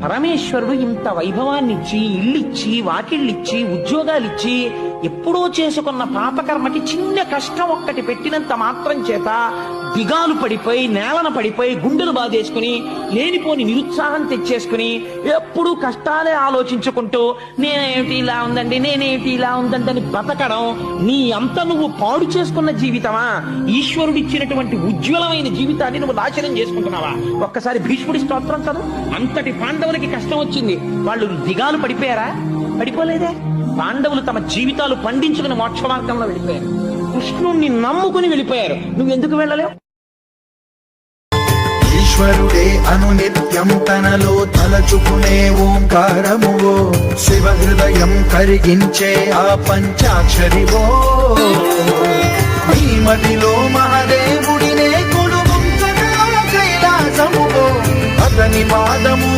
పరమేశ్వరుడు ఇంత వైభవాన్నిచ్చి, ఇళ్ళిచ్చి, వాకిళ్ళిచ్చి, ఉద్యోగాలిచ్చి, ఎప్పుడో చేసుకున్న పాపకర్మకి చిన్న కష్టం ఒక్కటి పెట్టినంత మాత్రం చేత దిగాలు పడిపోయి, నేలన పడిపోయి, గుండెలు బాధేసుకుని, లేనిపోని నిరుత్సాహం తెచ్చేసుకుని, ఎప్పుడూ కష్టాలే ఆలోచించుకుంటూ నేనేమిటి ఇలా ఉందండి, నేనేమిటి ఇలా ఉందండి అని బతకడం నీ అంత నువ్వు పాడు చేసుకున్న జీవితమా? ఈశ్వరుడిచ్చినటువంటి ఉజ్వలమైన జీవితాన్ని నువ్వు నాశనం చేసుకుంటున్నావా? ఒక్కసారి భీష్ముడి స్తోత్రం చదువు. అంతటి పాండవులకి కష్టం వచ్చింది, వాళ్ళు దిగాలు పడిపోయారా? పడిపోలేదే. పాండవులు తమ జీవితాలు పండించుకుని మోక్ష మార్గంలో వెళ్ళిపోయారు. కృష్ణుణ్ణి నమ్ముకుని వెళ్ళిపోయారు. నువ్వెందుకు వెళ్ళలేవు? ఈశ్వరుడే అనునిత్యం తనలో తలచుకునే ఓంకారమువో, శివ హృదయం కరిగించే ఆ పంచాక్షరివో, నీ మదిలో మహాదేవుడినే కొలుగుంచగా కైలాసమువో, అతని పాదము